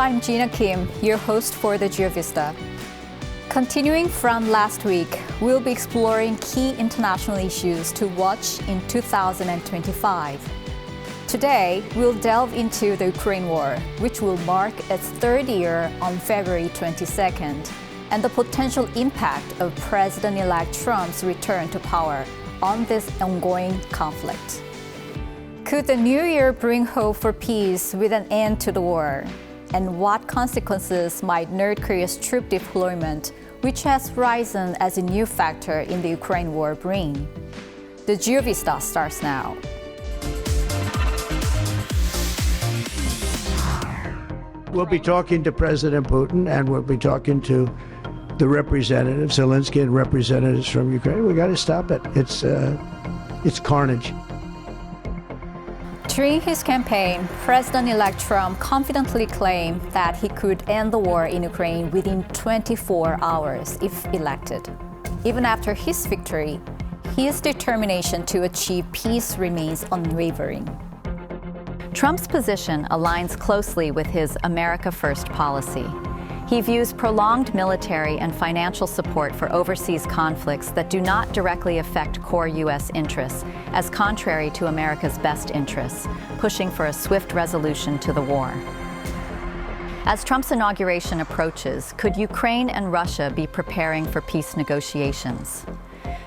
I'm Jina Kim, your host for the GEOVISTA. Continuing from last week, we'll be exploring key international issues to watch in 2025. Today, we'll delve into the Ukraine war, which will mark its third year on February 22nd, and the potential impact of President-elect Trump's return to power on this ongoing conflict. Could the new year bring hope for peace with an end to the war? And what consequences might North Korea's troop deployment, which has risen as a new factor in the Ukraine war, bring? The GEOVISTA starts now. We'll be talking to President Putin, and we'll be talking to the representatives, Zelensky and representatives from Ukraine. We got to stop it. It's carnage. During his campaign, President-elect Trump confidently claimed that he could end the war in Ukraine within 24 hours if elected. Even after his victory, his determination to achieve peace remains unwavering. Trump's position aligns closely with his America First policy. He views prolonged military and financial support for overseas conflicts that do not directly affect core U.S. interests as contrary to America's best interests, pushing for a swift resolution to the war. As Trump's inauguration approaches, could Ukraine and Russia be preparing for peace negotiations?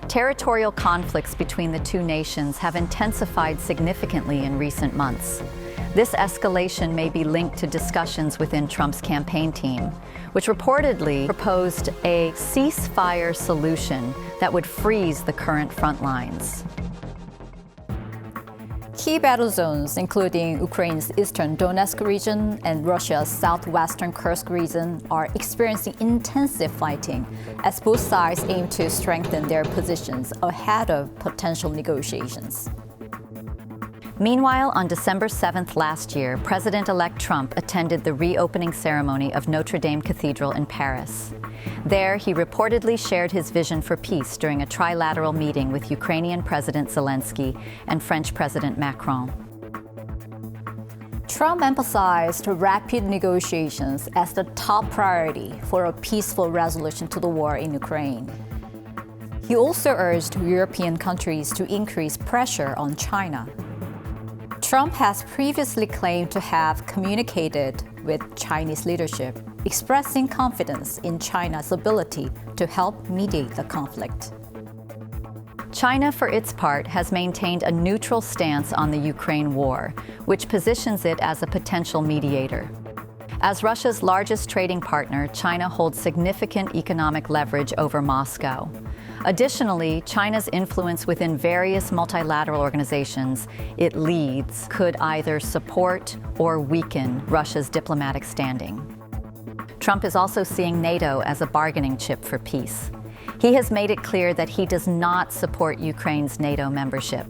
Territorial conflicts between the two nations have intensified significantly in recent months. This escalation may be linked to discussions within Trump's campaign team, which reportedly proposed a ceasefire solution that would freeze the current front lines. Key battle zones, including Ukraine's eastern Donetsk region and Russia's southwestern Kursk region, are experiencing intensive fighting as both sides aim to strengthen their positions ahead of potential negotiations. Meanwhile, on December 7th last year, President-elect Trump attended the reopening ceremony of Notre Dame Cathedral in Paris. There, he reportedly shared his vision for peace during a trilateral meeting with Ukrainian President Zelensky and French President Macron. Trump emphasized rapid negotiations as the top priority for a peaceful resolution to the war in Ukraine. He also urged European countries to increase pressure on China. Trump has previously claimed to have communicated with Chinese leadership, expressing confidence in China's ability to help mediate the conflict. China, for its part, has maintained a neutral stance on the Ukraine war, which positions it as a potential mediator. As Russia's largest trading partner, China holds significant economic leverage over Moscow. Additionally, China's influence within various multilateral organizations it leads could either support or weaken Russia's diplomatic standing. Trump is also seeing NATO as a bargaining chip for peace. He has made it clear that he does not support Ukraine's NATO membership.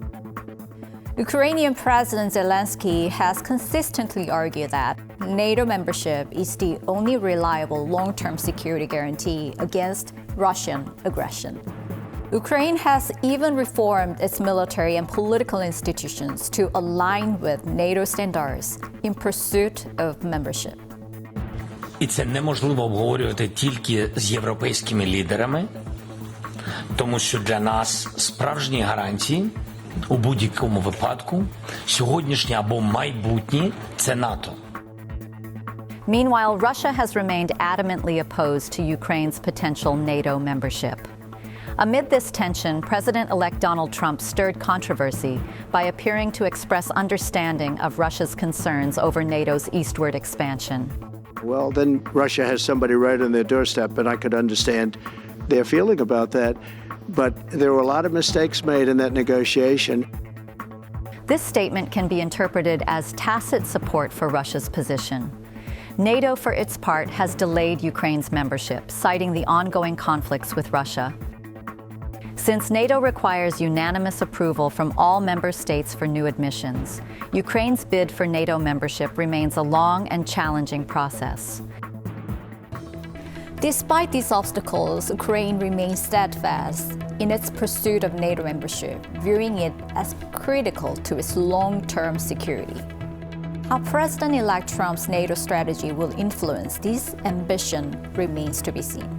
Ukrainian President Zelensky has consistently argued that NATO membership is the only reliable long-term security guarantee against Russian aggression. Ukraine has even reformed its military and political institutions to align with NATO standards in pursuit of membership. І це неможливо обговорювати тільки з європейськими лідерами, тому що для нас справжні гарантії у будь-якому випадку сьогоднішні або майбутні – це НАТО. Meanwhile, Russia has remained adamantly opposed to Ukraine's potential NATO membership. Amid this tension, President-elect Donald Trump stirred controversy by appearing to express understanding of Russia's concerns over NATO's eastward expansion. Well, then Russia has somebody right on their doorstep, and I could understand their feeling about that. But there were a lot of mistakes made in that negotiation. This statement can be interpreted as tacit support for Russia's position. NATO, for its part, has delayed Ukraine's membership, citing the ongoing conflicts with Russia. Since NATO requires unanimous approval from all member states for new admissions, Ukraine's bid for NATO membership remains a long and challenging process. Despite these obstacles, Ukraine remains steadfast in its pursuit of NATO membership, viewing it as critical to its long-term security. How President-elect Trump's NATO strategy will influence this ambition remains to be seen.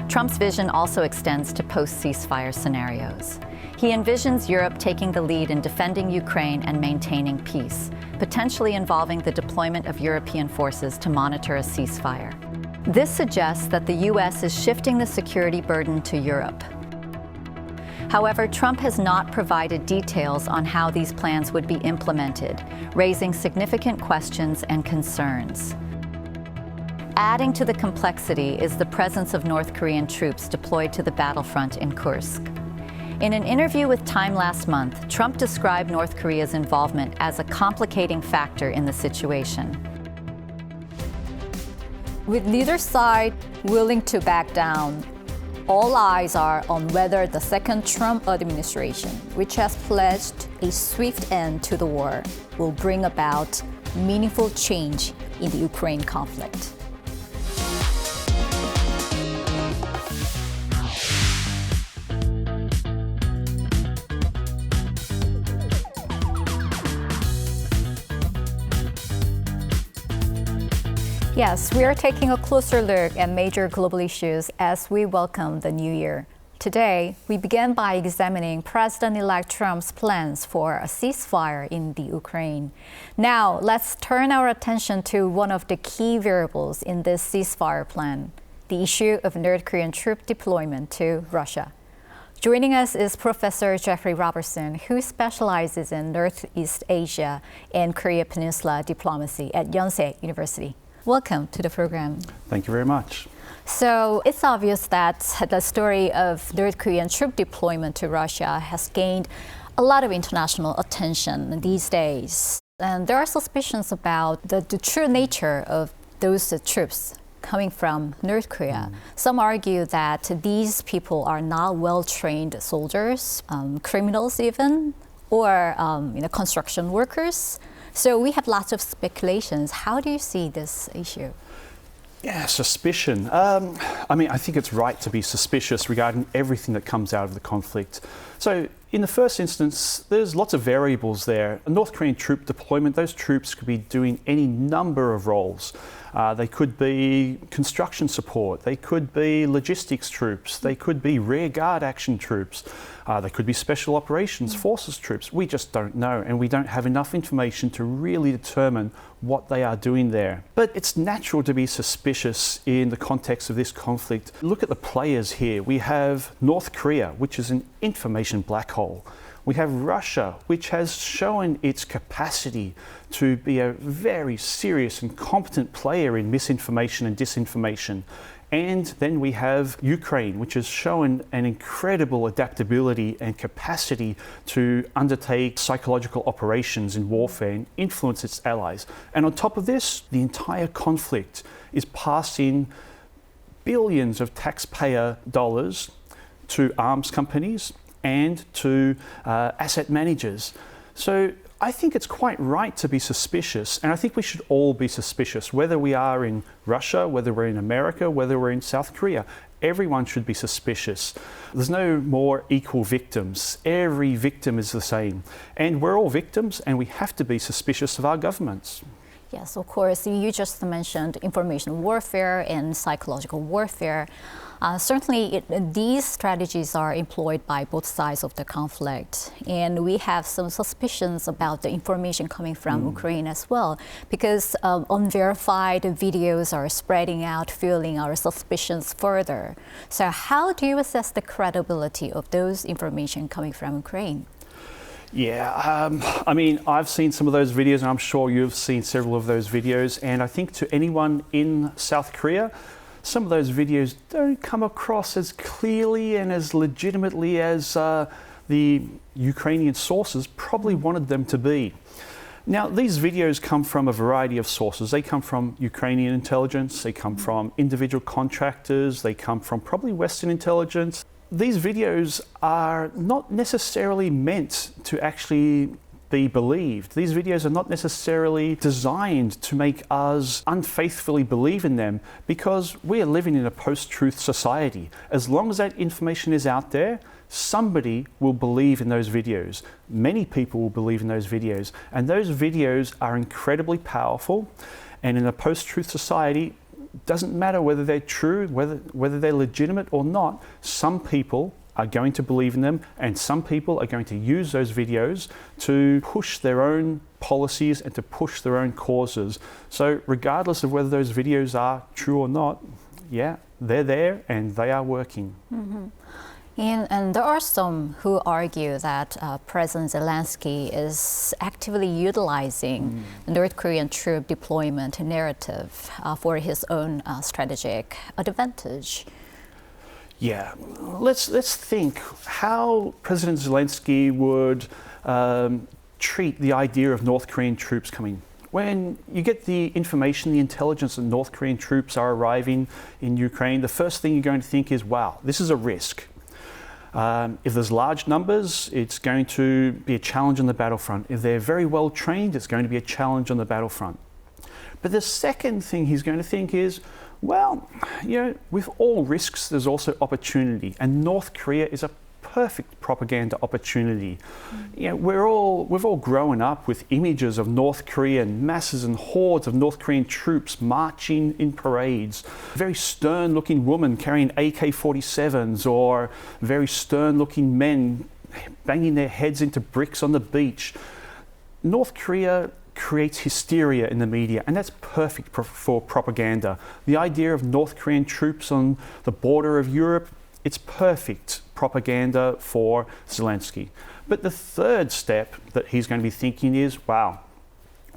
Trump's vision also extends to post-ceasefire scenarios. He envisions Europe taking the lead in defending Ukraine and maintaining peace, potentially involving the deployment of European forces to monitor a ceasefire. This suggests that the U.S. is shifting the security burden to Europe. However, Trump has not provided details on how these plans would be implemented, raising significant questions and concerns. Adding to the complexity is the presence of North Korean troops deployed to the battlefront in Kursk. In an interview with Time last month, Trump described North Korea's involvement as a complicating factor in the situation. With neither side willing to back down, all eyes are on whether the second Trump administration, which has pledged a swift end to the war, will bring about meaningful change in the Ukraine conflict. Yes, we are taking a closer look at major global issues as we welcome the new year. Today, we begin by examining President-elect Trump's plans for a ceasefire in the Ukraine. Now, let's turn our attention to one of the key variables in this ceasefire plan, the issue of North Korean troop deployment to Russia. Joining us is Professor Jeffrey Robertson, who specializes in Northeast Asia and Korea Peninsula diplomacy at Yonsei University. Welcome to the program. Thank you very much. So it's obvious that the story of North Korean troop deployment to Russia has gained a lot of international attention these days. And there are suspicions about the true nature of those troops coming from North Korea. Some argue that these people are not well-trained soldiers, criminals even, or construction workers. So we have lots of speculations. How do you see this issue? Yeah, suspicion. I think it's right to be suspicious regarding everything that comes out of the conflict. So in the first instance, there's lots of variables there. A North Korean troop deployment, those troops could be doing any number of roles. They could be construction support, they could be logistics troops, they could be rear guard action troops, they could be special operations forces troops. We just don't know, and we don't have enough information to really determine what they are doing there. But it's natural to be suspicious in the context of this conflict. Look at the players here. We have North Korea, which is an information black hole. We have Russia, which has shown its capacity to be a very serious and competent player in misinformation and disinformation. And then we have Ukraine, which has shown an incredible adaptability and capacity to undertake psychological operations in warfare and influence its allies. And on top of this, the entire conflict is passing billions of taxpayer dollars to arms companies and to asset managers. So I think it's quite right to be suspicious, and I think we should all be suspicious, whether we are in Russia, whether we're in America, whether we're in South Korea. Everyone should be suspicious. There's no more equal victims. Every victim is the same. And we're all victims, and we have to be suspicious of our governments. Yes, of course. You just mentioned information warfare and psychological warfare. Certainly, these strategies are employed by both sides of the conflict. And we have some suspicions about the information coming from Ukraine as well, because unverified videos are spreading out, fueling our suspicions further. So how do you assess the credibility of those information coming from Ukraine? Yeah, I've seen some of those videos, and I'm sure you've seen several of those videos. And I think to anyone in South Korea, some of those videos don't come across as clearly and as legitimately as the Ukrainian sources probably wanted them to be. Now, these videos come from a variety of sources. They come from Ukrainian intelligence, they come from individual contractors, they come from probably Western intelligence. These videos are not necessarily meant to actually be believed. These videos are not necessarily designed to make us unfaithfully believe in them, because we are living in a post-truth society. As long as that information is out there, somebody will believe in those videos. Many people will believe in those videos. And those videos are incredibly powerful. And in a post-truth society, doesn't matter whether they're true, whether they're legitimate or not, some people are going to believe in them, and some people are going to use those videos to push their own policies and to push their own causes. So regardless of whether those videos are true or not, yeah, they're there and they are working. Mm-hmm. And there are some who argue that President Zelensky is actively utilizing the North Korean troop deployment narrative for his own strategic advantage. Yeah, let's think how President Zelensky would treat the idea of North Korean troops coming. When you get the information, the intelligence that North Korean troops are arriving in Ukraine, the first thing you're going to think is, wow, this is a risk. If there's large numbers, it's going to be a challenge on the battlefront. If they're very well trained, it's going to be a challenge on the battlefront. But the second thing he's going to think is, well, you know, with all risks, there's also opportunity. And North Korea is a perfect propaganda opportunity. You know, we've all grown up with images of North Korean masses and hordes of North Korean troops marching in parades. Very stern-looking women carrying AK-47s, or very stern-looking men banging their heads into bricks on the beach. North Korea creates hysteria in the media, and that's perfect for propaganda. The idea of North Korean troops on the border of Europe, it's perfect propaganda for Zelensky. But the third step that he's going to be thinking is, wow,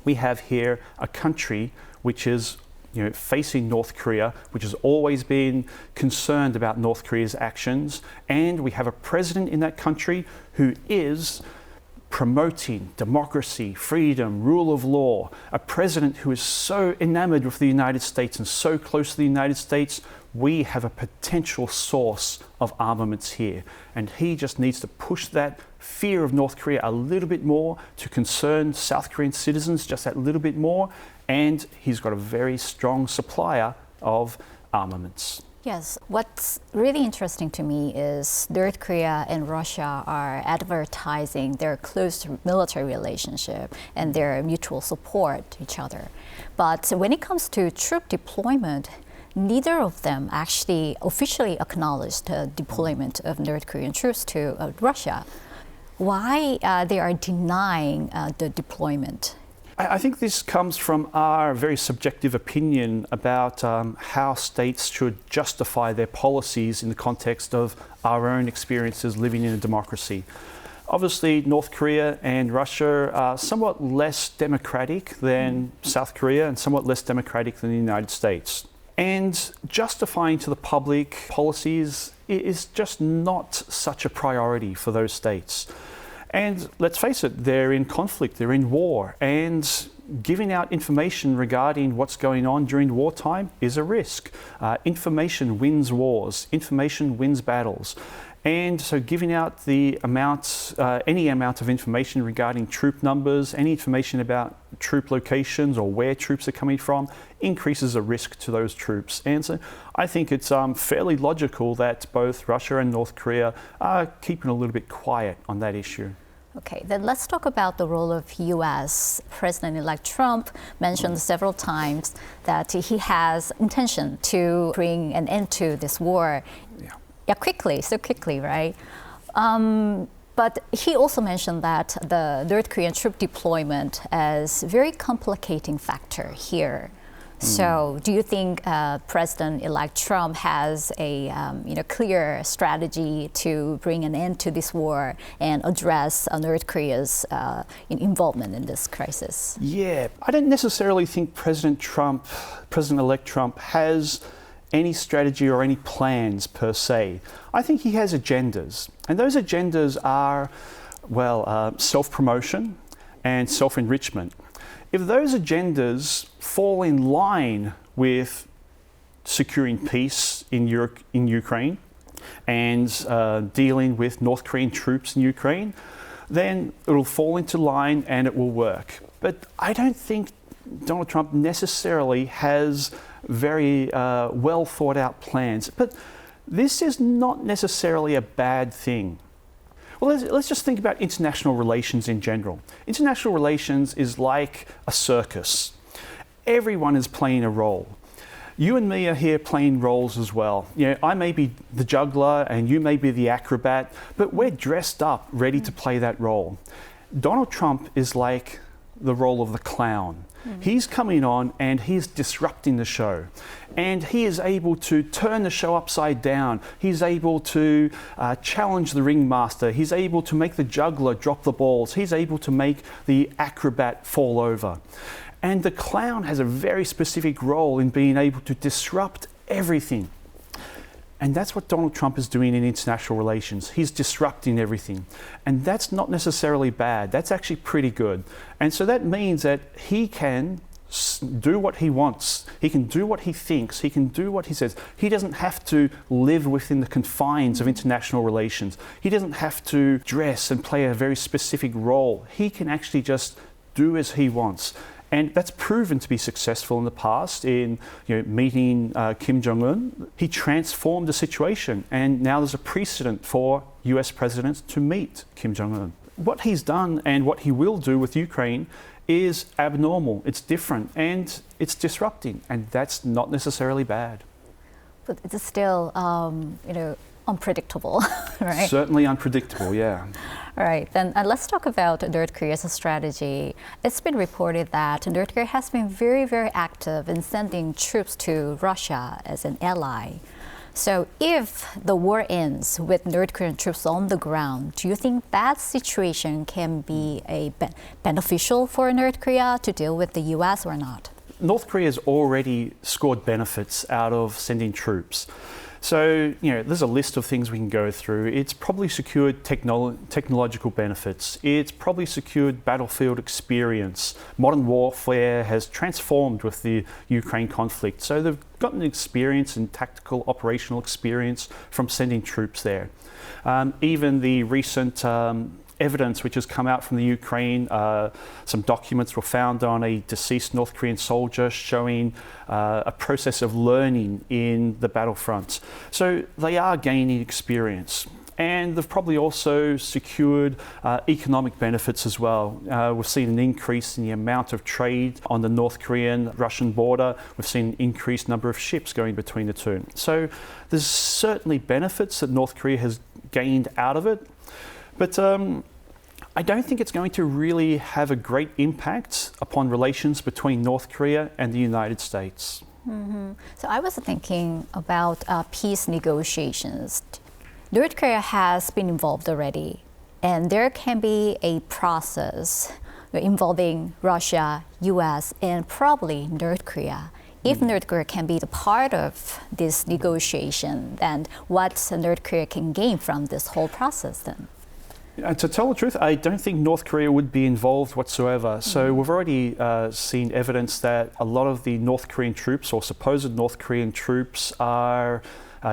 we have here a country which is, you know, facing North Korea, which has always been concerned about North Korea's actions, and we have a president in that country who is promoting democracy, freedom, rule of law, a president who is so enamored with the United States and so close to the United States. We have a potential source of armaments here, and he just needs to push that fear of North Korea a little bit more to concern South Korean citizens just that little bit more, and he's got a very strong supplier of armaments. Yes, what's really interesting to me is North Korea and Russia are advertising their close military relationship and their mutual support to each other. But when it comes to troop deployment, neither of them actually officially acknowledged the deployment of North Korean troops to Russia. Why they are denying the deployment? I think this comes from our very subjective opinion about how states should justify their policies in the context of our own experiences living in a democracy. Obviously, North Korea and Russia are somewhat less democratic than South Korea and somewhat less democratic than the United States. And justifying to the public policies is just not such a priority for those states. And let's face it, they're in conflict, they're in war, and giving out information regarding what's going on during wartime is a risk. Information wins wars, information wins battles. And so giving out the amount, any amount of information regarding troop numbers, any information about troop locations or where troops are coming from, increases the risk to those troops. And so I think it's fairly logical that both Russia and North Korea are keeping a little bit quiet on that issue. Okay, then let's talk about the role of U.S. President-elect Trump mentioned several times that he has intention to bring an end to this war. Yeah, so quickly, right? But he also mentioned that the North Korean troop deployment is a very complicating factor here. So do you think President-elect Trump has a clear strategy to bring an end to this war and address North Korea's involvement in this crisis? Yeah, I don't necessarily think President-elect Trump has any strategy or any plans per se. I think he has agendas, and those agendas are, well, self-promotion and self-enrichment. If those agendas fall in line with securing peace in Ukraine and dealing with North Korean troops in Ukraine, then it'll fall into line and it will work. But I don't think Donald Trump necessarily has very well thought out plans. But This is not necessarily a bad thing. Well, let's just think about international relations in general. International relations is like a circus. Everyone is playing a role. You and me are here playing roles as well. You know, I may be the juggler and you may be the acrobat, but we're dressed up, ready to play that role. Donald Trump is like the role of the clown. He's coming on and he's disrupting the show. And he is able to turn the show upside down. He's able to challenge the ringmaster. He's able to make the juggler drop the balls. He's able to make the acrobat fall over. And the clown has a very specific role in being able to disrupt everything. And that's what Donald Trump is doing in international relations. He's disrupting everything. And that's not necessarily bad. That's actually pretty good. And so that means that he can do what he wants. He can do what he thinks. He can do what he says. He doesn't have to live within the confines of international relations. He doesn't have to dress and play a very specific role. He can actually just do as he wants. And that's proven to be successful in the past in meeting Kim Jong-un. He transformed the situation, and now there's a precedent for US presidents to meet Kim Jong-un. What he's done and what he will do with Ukraine is abnormal, it's different, and it's disrupting, and that's not necessarily bad. But it's still, unpredictable, right? Certainly unpredictable, yeah. All right, then let's talk about North Korea's strategy. It's been reported that North Korea has been very, very active in sending troops to Russia as an ally. So if the war ends with North Korean troops on the ground, do you think that situation can be beneficial for North Korea to deal with the US or not? North Korea has already scored benefits out of sending troops. So, there's a list of things we can go through. It's probably secured technological benefits. It's probably secured battlefield experience. Modern warfare has transformed with the Ukraine conflict. So they've gotten experience and tactical operational experience from sending troops there. Even the recent evidence which has come out from the Ukraine, some documents were found on a deceased North Korean soldier showing a process of learning in the battlefront. So they are gaining experience. And they've probably also secured economic benefits as well. We've seen an increase in the amount of trade on the North Korean-Russian border. We've seen an increased number of ships going between the two. So there's certainly benefits that North Korea has gained out of it. But I don't think it's going to really have a great impact upon relations between North Korea and the United States. So I was thinking about peace negotiations. North Korea has been involved already, and there can be a process involving Russia, US, and probably North Korea. If North Korea can be the part of this negotiation, then what North Korea can gain from this whole process then? To tell the truth, I don't think North Korea would be involved whatsoever. So we've already seen evidence that a lot of the North Korean troops or supposed North Korean troops are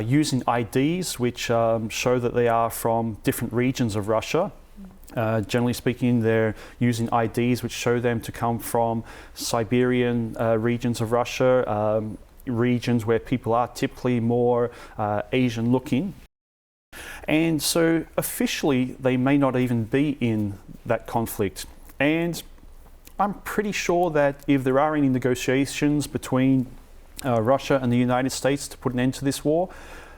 using IDs which show that they are from different regions of Russia. Generally speaking, they're using IDs which show them to come from Siberian regions of Russia, regions where people are typically more Asian looking. And so officially, they may not even be in that conflict. And I'm pretty sure that if there are any negotiations between Russia and the United States to put an end to this war,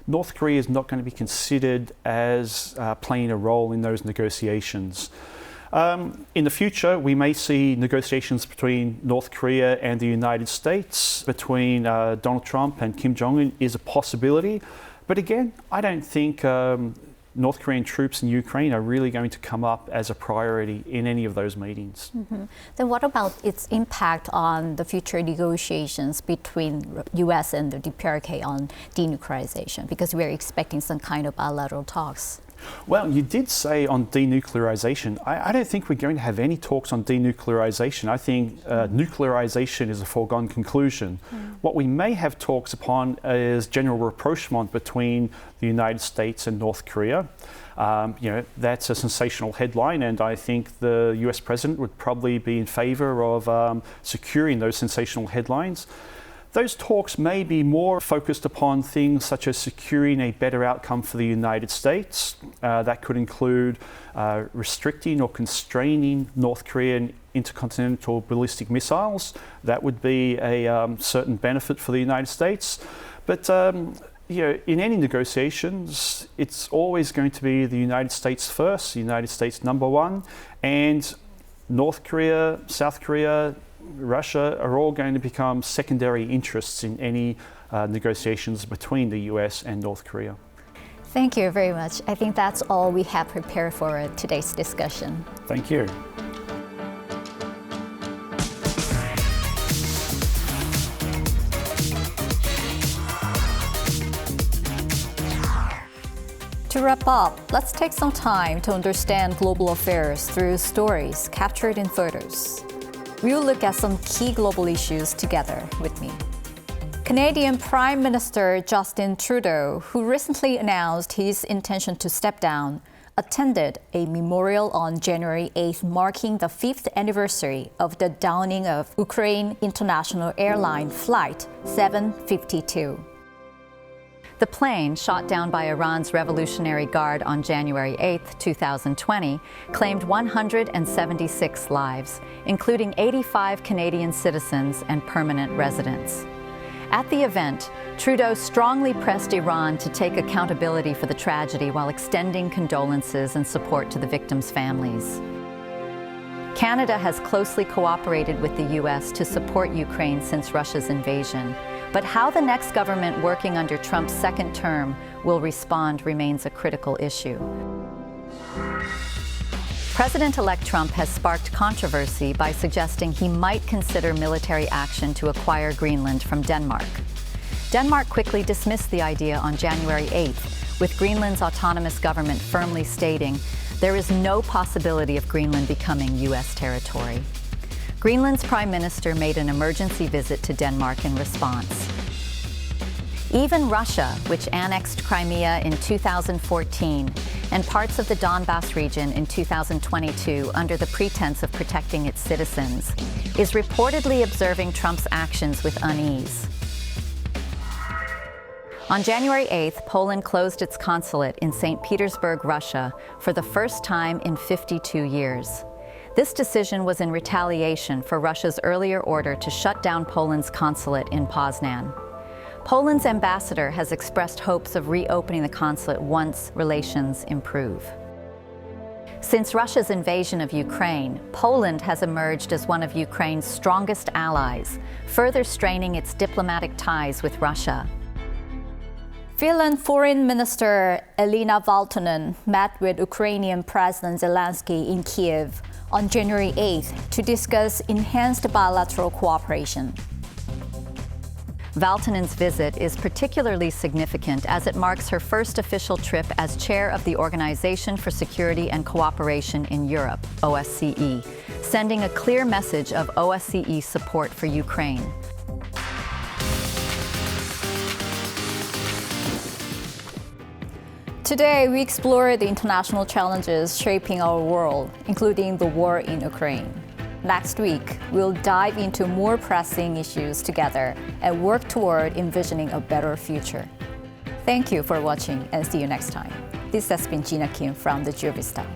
North Korea is not going to be considered as playing a role in those negotiations. In the future, we may see negotiations between North Korea and the United States, between Donald Trump and Kim Jong-un is a possibility. But again, I don't think North Korean troops in Ukraine are really going to come up as a priority in any of those meetings. Then what about its impact on the future negotiations between US and the DPRK on denuclearization? Because we're expecting some kind of bilateral talks. Well, you did say on denuclearization. I don't think we're going to have any talks on denuclearization. I think nuclearization is a foregone conclusion. What we may have talks upon is general rapprochement between the United States and North Korea. That's a sensational headline, and I think the US president would probably be in favor of securing those sensational headlines. Those talks may be more focused upon things such as securing a better outcome for the United States. That could include restricting or constraining North Korean intercontinental ballistic missiles. That would be a certain benefit for the United States. But in any negotiations, it's always going to be the United States first, the United States number one, and North Korea, South Korea, Russia are all going to become secondary interests in any negotiations between the US and North Korea. Thank you very much. I think that's all we have prepared for today's discussion. Thank you. To wrap up, let's take some time to understand global affairs through stories captured in photos. We'll look at some key global issues together with me. Canadian Prime Minister Justin Trudeau, who recently announced his intention to step down, attended a memorial on January 8th marking the 5th anniversary of the downing of Ukraine International Airline Flight 752. The plane, shot down by Iran's Revolutionary Guard on January 8, 2020, claimed 176 lives, including 85 Canadian citizens and permanent residents. At the event, Trudeau strongly pressed Iran to take accountability for the tragedy while extending condolences and support to the victims' families. Canada has closely cooperated with the U.S. to support Ukraine since Russia's invasion. But how the next government working under Trump's second term will respond remains a critical issue. President-elect Trump has sparked controversy by suggesting he might consider military action to acquire Greenland from Denmark. Denmark quickly dismissed the idea on January 8th, with Greenland's autonomous government firmly stating there is no possibility of Greenland becoming U.S. territory. Greenland's Prime Minister made an emergency visit to Denmark in response. Even Russia, which annexed Crimea in 2014 and parts of the Donbas region in 2022 under the pretense of protecting its citizens, is reportedly observing Trump's actions with unease. On January 8th, Poland closed its consulate in St. Petersburg, Russia, for the first time in 52 years. This decision was in retaliation for Russia's earlier order to shut down Poland's consulate in Poznan. Poland's ambassador has expressed hopes of reopening the consulate once relations improve. Since Russia's invasion of Ukraine, Poland has emerged as one of Ukraine's strongest allies, further straining its diplomatic ties with Russia. Finland Foreign Minister Elina Valtonen met with Ukrainian President Zelensky in Kyiv on January 8th to discuss enhanced bilateral cooperation. Valtonen's visit is particularly significant as it marks her first official trip as chair of the Organization for Security and Cooperation in Europe, OSCE, sending a clear message of OSCE support for Ukraine. Today, we explore the international challenges shaping our world, including the war in Ukraine. Next week, we'll dive into more pressing issues together and work toward envisioning a better future. Thank you for watching and see you next time. This has been Jina Kim from the GEOVISTA.